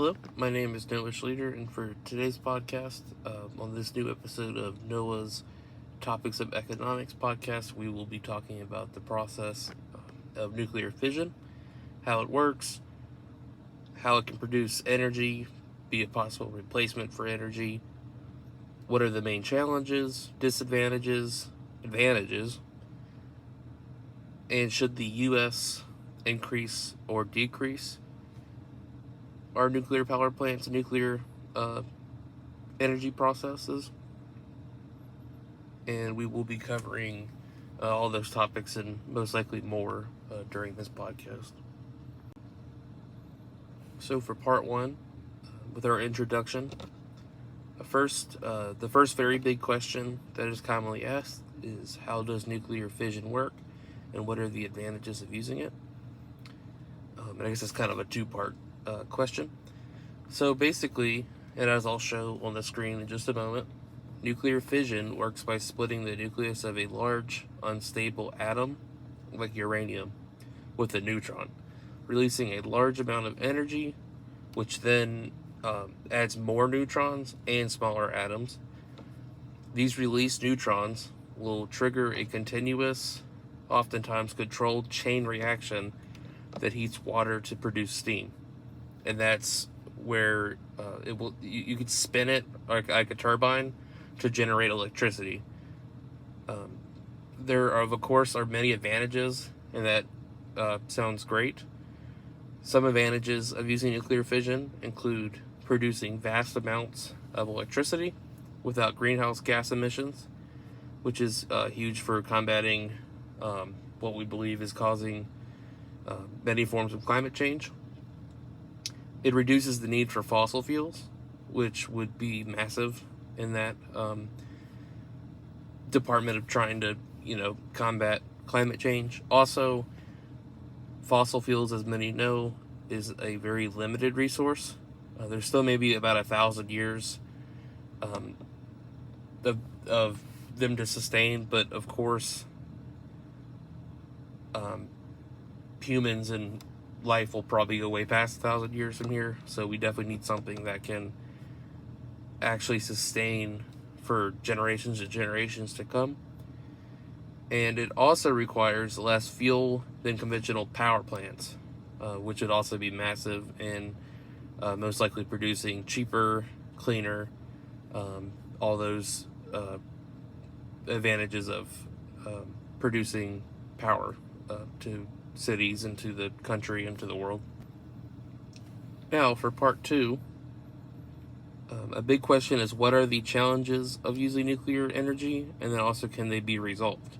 Hello, my name is Noah Schleter, and for today's podcast, on this new episode of Noah's Topics of Economics podcast, we will be talking about the process of nuclear fission, how it works, how it can produce energy, be a possible replacement for energy, what are the main challenges, disadvantages, advantages, and should the U.S. increase or decrease our nuclear power plants and nuclear energy processes. And we will be covering all those topics and most likely more during this podcast. So for part one, with our introduction, the first very big question that is commonly asked is, how does nuclear fission work and what are the advantages of using it? And I guess it's kind of a two-part question. So basically, and as I'll show on the screen in just a moment, nuclear fission works by splitting the nucleus of a large, unstable atom, like uranium, with a neutron, releasing a large amount of energy, which then adds more neutrons and smaller atoms. These released neutrons will trigger a continuous, oftentimes controlled chain reaction that heats water to produce steam. And that's where it will. You could spin it like a turbine to generate electricity. There are, of course, many advantages, and that sounds great. Some advantages of using nuclear fission include producing vast amounts of electricity without greenhouse gas emissions, which is huge for combating what we believe is causing many forms of climate change. It reduces the need for fossil fuels, which would be massive in that department of trying to, combat climate change. Also, fossil fuels, as many know, is a very limited resource. There's still maybe about 1,000 years of them to sustain, but of course, humans and life will probably go way past 1,000 years from here, so we definitely need something that can actually sustain for generations and generations to come. And it also requires less fuel than conventional power plants, which would also be massive and most likely producing cheaper, cleaner, all those advantages of producing power to cities and to the country and to the world. Now, for part two, a big question is, what are the challenges of using nuclear energy, and then also, can they be resolved?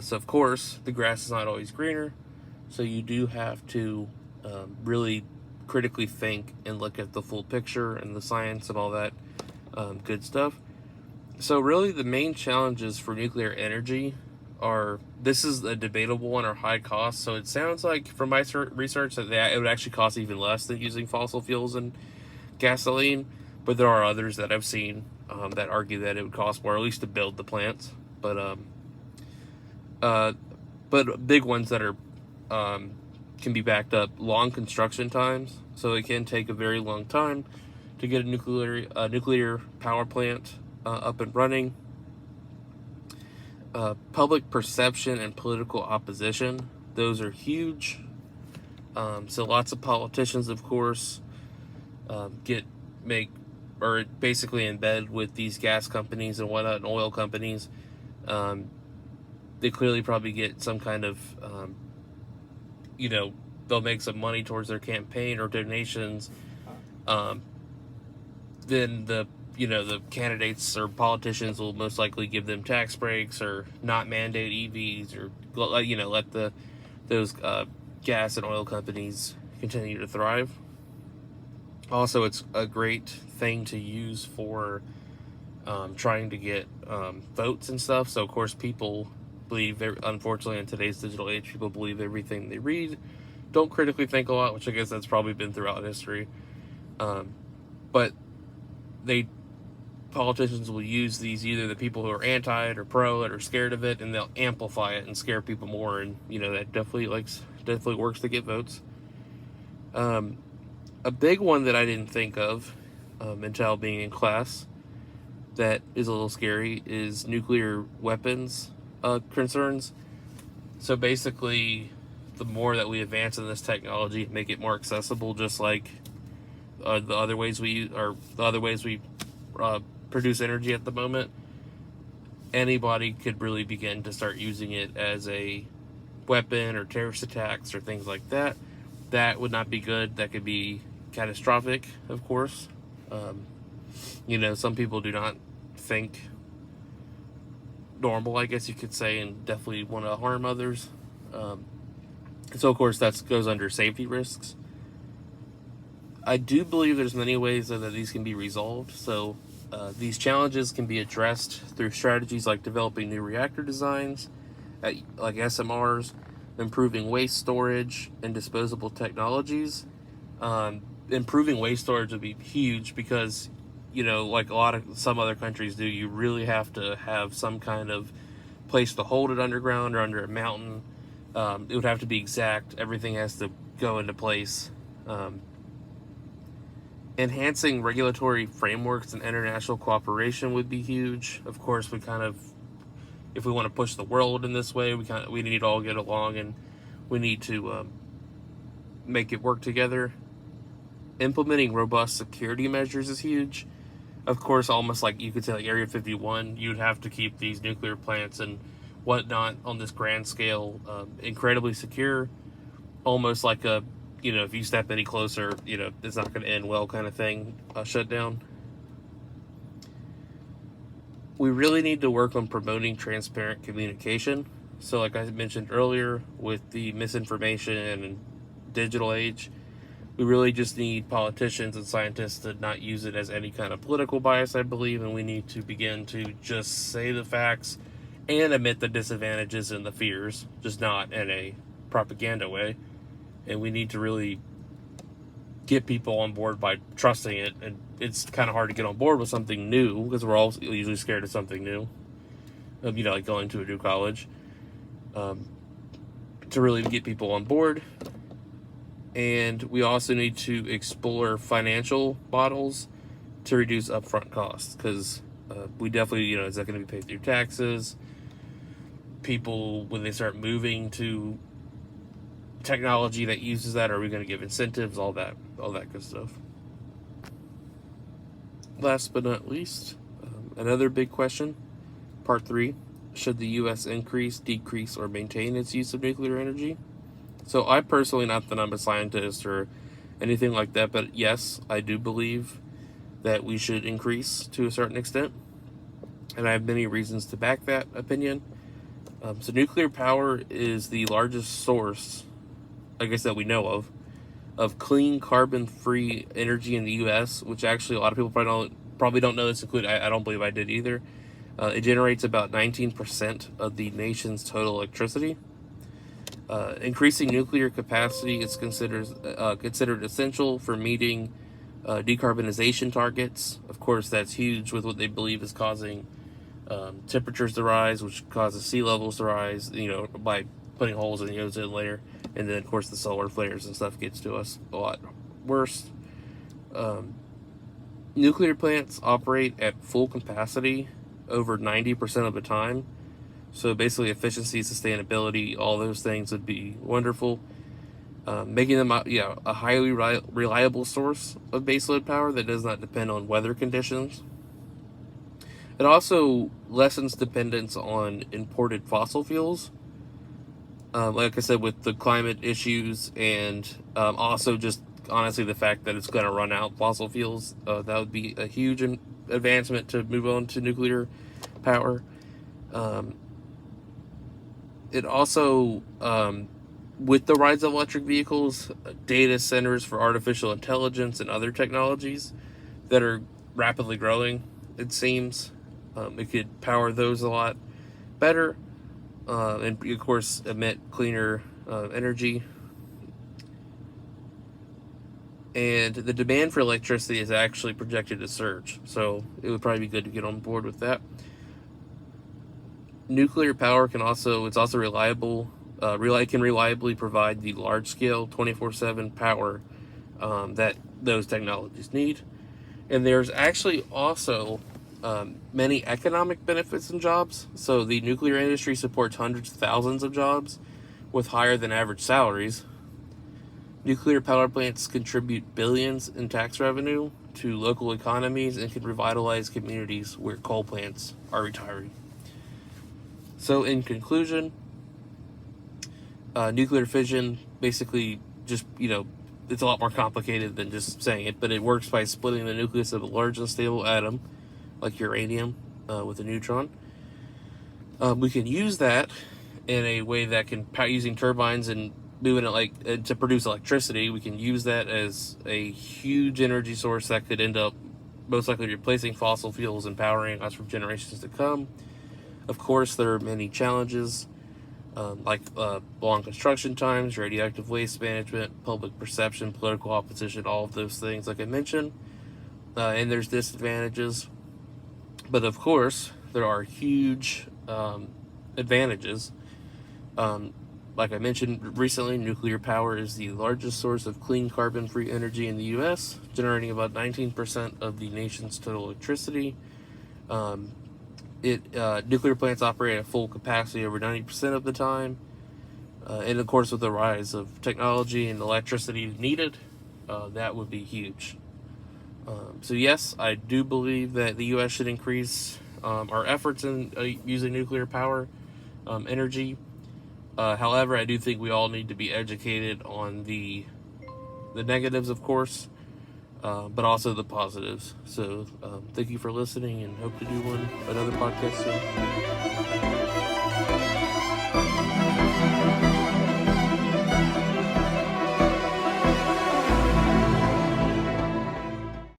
So, of course, the grass is not always greener, so you do have to really critically think and look at the full picture and the science and all that good stuff. So, really, the main challenges for nuclear energy are, this is a debatable one, are high cost. So it sounds like from my research that it would actually cost even less than using fossil fuels and gasoline, but there are others that I've seen that argue that it would cost more, at least to build the plants. But big ones that are can be backed up, long construction times. So it can take a very long time to get a nuclear power plant up and running. Public perception and political opposition, those are huge. So lots of politicians, of course, are basically in bed with these gas companies and whatnot, and oil companies. They clearly probably get some kind of, they'll make some money towards their campaign or donations. Then the candidates or politicians will most likely give them tax breaks or not mandate EVs, or let those gas and oil companies continue to thrive. Also, it's a great thing to use for trying to get votes and stuff. So, of course, people believe, unfortunately, in today's digital age, people believe everything they read, don't critically think a lot, which I guess that's probably been throughout history. But politicians will use these, either the people who are anti it or pro it or scared of it, and they'll amplify it and scare people more, and that definitely works to get votes. A big one that I didn't think of until being in class that is a little scary is nuclear weapons concerns. So basically, the more that we advance in this technology, make it more accessible, just like the other ways we produce energy at the moment, anybody could really begin to start using it as a weapon or terrorist attacks or things like that. That would not be good. That could be catastrophic, of course. Some people do not think normal, I guess you could say, and definitely want to harm others. So, of course, that goes under safety risks. I do believe there's many ways that these can be resolved. So, these challenges can be addressed through strategies like developing new reactor designs, like SMRs, improving waste storage and disposable technologies. Improving waste storage would be huge because, like some other countries do, you really have to have some kind of place to hold it underground or under a mountain. It would have to be exact. Everything has to go into place. Enhancing regulatory frameworks and international cooperation would be huge. Of course, if we want to push the world in this way, we need to all get along, and we need to make it work together. Implementing robust security measures is huge. Of course, almost like you could say like Area 51, you'd have to keep these nuclear plants and whatnot on this grand scale incredibly secure, almost like if you step any closer, it's not going to end well kind of thing, shutdown. We really need to work on promoting transparent communication. So like I mentioned earlier, with the misinformation and digital age, we really just need politicians and scientists to not use it as any kind of political bias, I believe, and we need to begin to just say the facts and admit the disadvantages and the fears, just not in a propaganda way. And we need to really get people on board by trusting it. And it's kind of hard to get on board with something new because we're all usually scared of something new, like going to a new college. To really get people on board. And we also need to explore financial models to reduce upfront costs, because we definitely, is that going to be paid through taxes? People, when they start moving to technology that uses that, are we going to give incentives? All that good stuff. Last but not least, another big question, part 3: should the U.S. increase, decrease, or maintain its use of nuclear energy? So I personally, not that I'm a scientist or anything like that, but yes, I do believe that we should increase to a certain extent, and I have many reasons to back that opinion. So nuclear power is the largest source, I guess, that we know of clean, carbon-free energy in the U.S., which actually a lot of people probably don't know this, including I don't believe I did either. It generates about 19% of the nation's total electricity. Increasing nuclear capacity is considered essential for meeting decarbonization targets. Of course, that's huge with what they believe is causing temperatures to rise, which causes sea levels to rise, by putting holes in the ozone layer. And then, of course, the solar flares and stuff gets to us a lot worse. Nuclear plants operate at full capacity over 90% of the time. So basically, efficiency, sustainability, all those things would be wonderful. Making them a highly reliable source of baseload power that does not depend on weather conditions. It also lessens dependence on imported fossil fuels. Like I said, with the climate issues, and also just honestly the fact that it's going to run out fossil fuels, that would be a huge advancement to move on to nuclear power. It also, with the rise of electric vehicles, data centers for artificial intelligence and other technologies that are rapidly growing, it seems, it could power those a lot better, and of course emit cleaner energy. And the demand for electricity is actually projected to surge, so it would probably be good to get on board with that. Nuclear power it's also reliable. Can reliably provide the large-scale 24/7 power that those technologies need. And there's actually also many economic benefits and jobs. So the nuclear industry supports hundreds of thousands of jobs with higher than average salaries. Nuclear power plants contribute billions in tax revenue to local economies and can revitalize communities where coal plants are retiring. So in conclusion, nuclear fission basically just, it's a lot more complicated than just saying it, but it works by splitting the nucleus of a large unstable atom, like uranium, with a neutron. We can use that in a way that can, using turbines and moving it to produce electricity. We can use that as a huge energy source that could end up most likely replacing fossil fuels and powering us for generations to come. Of course, there are many challenges, like long construction times, radioactive waste management, public perception, political opposition, all of those things, like I mentioned. And there's disadvantages. But of course, there are huge advantages. Like I mentioned recently, nuclear power is the largest source of clean carbon-free energy in the U.S., generating about 19% of the nation's total electricity. Nuclear plants operate at full capacity over 90% of the time. And of course, with the rise of technology and electricity needed, that would be huge. So yes, I do believe that the U.S. should increase our efforts in using nuclear power energy. However, I do think we all need to be educated on the negatives, of course, but also the positives. So thank you for listening, and hope to do another podcast soon.